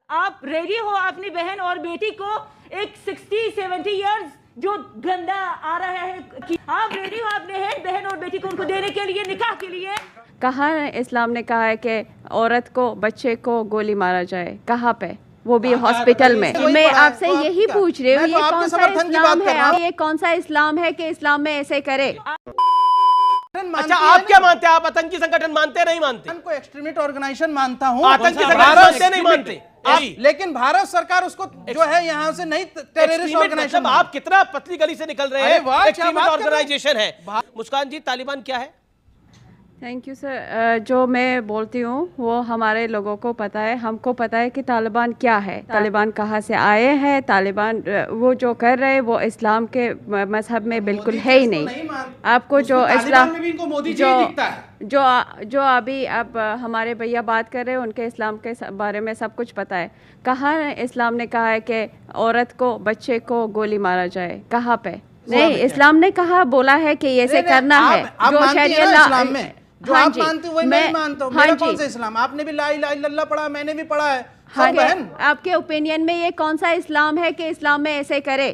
आप रेडी हो अपनी बहन और बेटी को एक 60-70 इयर्स जो गंदा आ रहा है कि आप रेडी हो अपने बहन और बेटी को उनको देने के लिए, निकाह के लिए? कहाँ इस्लाम ने कहा है कि औरत को, बच्चे को गोली मारा जाए? कहाँ पे? वो भी हॉस्पिटल में। मैं आपसे यही पूछ रही हूँ, ये कौन सा इस्लाम है? ये कौन सा इस्लाम है कि इस्लाम में ऐसे करे? अच्छा, आप क्या मानते हैं? आप आतंकी संगठन मानते हैं, नहीं मानते? को एक्सट्रीमिस्ट ऑर्गेनाइजेशन मानता हूँ, आतंकी संगठन मानते नहीं मानते? लेकिन भारत सरकार उसको जो है यहाँ से नहीं टेररिस्ट ऑर्गेनाइजेशन। आप कितना पतली गली से निकल रहे हैं? एक्सट्रीमिस्ट ऑर्गेनाइजेशन है। मुस्कान जी, तालिबान क्या है? Thank you sir. जो मैं बोलती हूँ वो हमारे लोगों को पता है, हमको पता है कि तालिबान क्या है, तालिबान कहाँ से आए हैं। तालिबान वो जो कर रहे हैं वो इस्लाम के मजहब में बिल्कुल है ही नहीं। आपको जो इस्लाम जो अभी आप हमारे भैया बात कर रहे हैं, उनके इस्लाम के बारे में सब कुछ पता है। कहाँ इस्लाम ने कहा है कि औरत को, बच्चे को गोली मारा जाए? कहाँ पे? नहीं, इस्लाम ने कहा, बोला है कि ऐसे करना है। जो शरीयत में जो आप मानते हो वही मैं मानता हूँ। मेरा कौन सा इस्लाम? आपने भी ला इलाहा इल्लल्लाह पढ़ा, मैंने भी पढ़ा है। हाँ, आपके ओपिनियन में ये कौन सा इस्लाम है कि इस्लाम में ऐसे करे?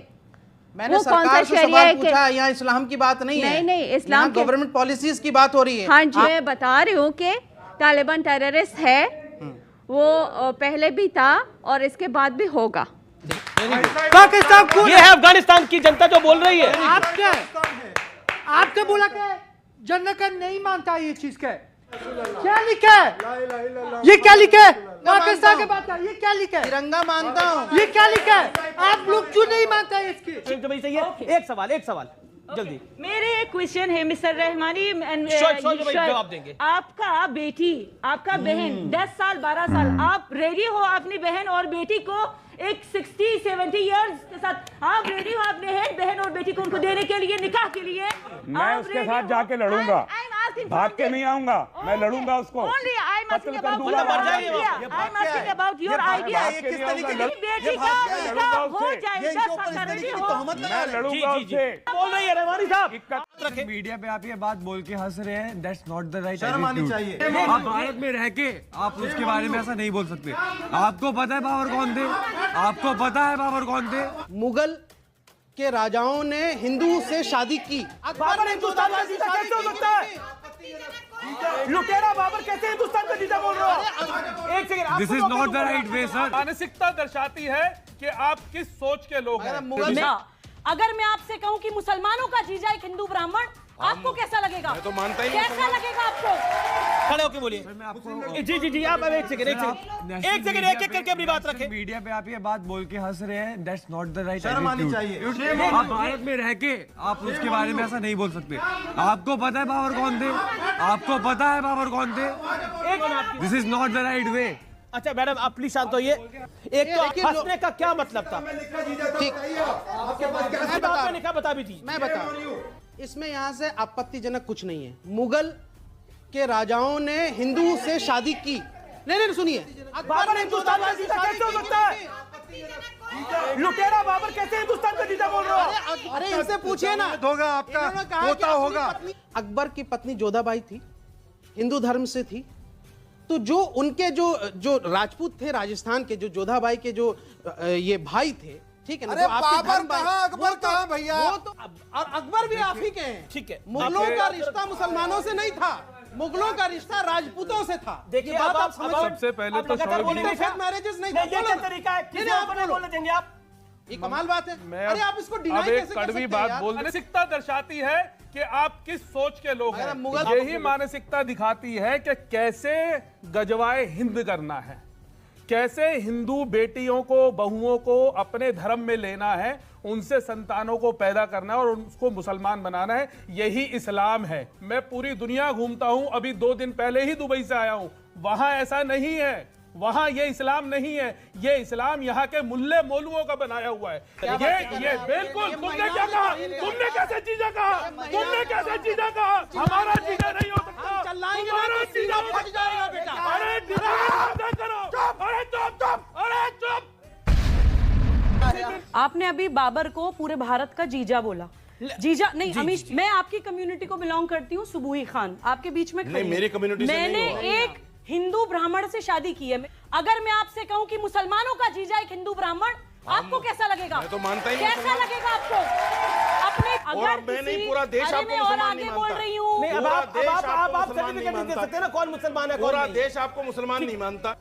मैंने सरकार से सवाल पूछा, यहाँ इस्लाम की बात नहीं है। नहीं, इस्लाम गवर्नमेंट पॉलिसीज की बात हो रही है। हाँ जी, मैं बता रही हूँ कि तालिबान टेररिस्ट है, वो पहले भी था और इसके बाद भी होगा। पाकिस्तान ये है अफगानिस्तान की जनता जो बोल रही है। आप क्या आपके बोला क्या जन्नत का नहीं मानता ये चीज क्या लिखा है? ये क्या लिखा है? पाकिस्तान के बात ये क्या लिखा है? तिरंगा मानता हूँ। ये क्या लिखा है? आप लोग क्यों नहीं मानता है इसकी? सही है। एक सवाल जल्दी। मेरे एक क्वेश्चन है मिस्टर रहमानी, जवाब देंगे। आपका बेटी, आपका बहन 10 साल 12 साल, आप रेडी हो अपनी बहन और बेटी को एक 60-70 इयर्स के साथ, आप रेडी हो अपने बहन और बेटी को उनको देने के लिए, निकाह के लिए? मैं उसके साथ जाके लड़ूंगा, भाग के नहीं आऊंगा, मैं लड़ूंगा उसको, कत्ल कर दूंगा। बोल रही है रहमानी साहब। मीडिया पे आप ये बात बोल के हंस रहे हैं, that's not the right attitude. आप भारत में रह के आप उसके बारे में ऐसा नहीं बोल सकते। आपको पता है बाबर कौन थे? आपको पता है बाबर कौन थे? मुगल के राजाओं ने हिंदू से शादी की। बाबर हिंदुस्तान का जीता कैसे हो सकता है? लुटेरा बाबर कैसे हिंदुस्तान का जीता बोल रहे हो? एक second, this is not the right way sir. मानसिकता दर्शाती है कि आप किस सोच के लोग हैं। अगर मैं आपसे कहूं कि मुसलमानों का जीजा एक हिंदू ब्राह्मण, आपको कैसा लगेगा? मैं तो मानता ही कैसा लगेगा आपको? खड़े होके बोलिए। जी आप एक सेकंड एक करके अपनी बात रखें। मीडिया पे आप ये बात बोल के हंस रहे हैं, that's not the right attitude. आप भारत में रह के आप उसके बारे में ऐसा नहीं बोल सकते। आपको पता है बाबर कौन थे? आपको पता है बाबर कौन थे? This is not the right way. अच्छा मैडम, आप प्लीज शांत होइए। एक तो हंसने का क्या मतलब था? ठीक, बता भी थी। मैं बता, इसमें यहाँ से आपत्तिजनक कुछ नहीं है। मुगल के राजाओं ने हिंदू से शादी की। नहीं सुनिए, बाबर हिंदुस्तान का जीता कैसे हो सकता है? लुटेरा बाबर कैसे हिंदुस्तान का जीता बोल रहे हो? अरे इनसे पूछिए ना। होगा आपका पोता होगा। अकबर की पत्नी जोधाबाई थी, हिंदू धर्म से थी। तो जो उनके जो राजपूत थे राजस्थान के, जो जोधाबाई के जो ये भाई थे, ठीक है ना? अरे बाबर कहाँ, अकबर कहाँ भैया? वो तो और अकबर भी आप ही के हैं। ठीक है, मुगलों का रिश्ता मुसलमानों से नहीं था, मुगलों का रिश्ता राजपूतों से था। देखिए बात आप समझ, सबसे पहले तो मैरिजेस नहीं ये क्या तरीका है? किसी आप नहीं बोलने देंगे आप? ये कमाल बात है। अरे आप इसको डिनाई अब कैसे एक कर सकते कड़वी हैं बात यार? बोल, मानसिकता दर्शाती है कि आप किस सोच के लोग हैं। यही मानसिकता दिखाती है कि कैसे गजवाए हिंद करना है, कैसे हिंदू बेटियों को, बहुओं को अपने धर्म में लेना है, उनसे संतानों को पैदा करना है और उसको मुसलमान बनाना है। यही इस्लाम है। मैं पूरी दुनिया घूमता हूं, अभी 2 दिन पहले ही दुबई से आया हूं। वहां ऐसा नहीं है, वहां ये इस्लाम नहीं है। ये इस्लाम यहाँ के मुल्ले मौलुओं का बनाया हुआ है। ये बिल्कुल। तुमने क्या कहा? तुमने कैसे जीजा कहा? तुमने कैसे जीजा कहा? हमारा जीजा नहीं हो सकता, हमारा जीजा फट जाएगा बेटा। अरे करो, अरे चुप। आपने अभी बाबर को पूरे भारत का जीजा बोला। जीजा नहीं अमीश, मैं आपकी कम्युनिटी को बिलोंग करती हूँ। सुबुही खान आपके बीच में खड़ी नहीं, मेरी कम्युनिटी से मैंने नहीं हुआ। हिंदू ब्राह्मण से शादी की है। अगर मैं आपसे कहूं कि मुसलमानों का जीजा एक हिंदू ब्राह्मण, आपको कैसा लगेगा? मैं तो मानता ही कैसा लगेगा आपको? अपने अगर मैं नहीं, पूरा देश अरे आपको मैं और मुसलमान आगे नहीं बोल मानता। रही हूँ। नहीं, अब पूरा आप देश आपको सर्टिफिकेट मुसलमान नहीं दे नहीं सकते ना कौन मुसलमान है कौन पूरा नहीं। देश आपको मुसलमान नहीं मानता।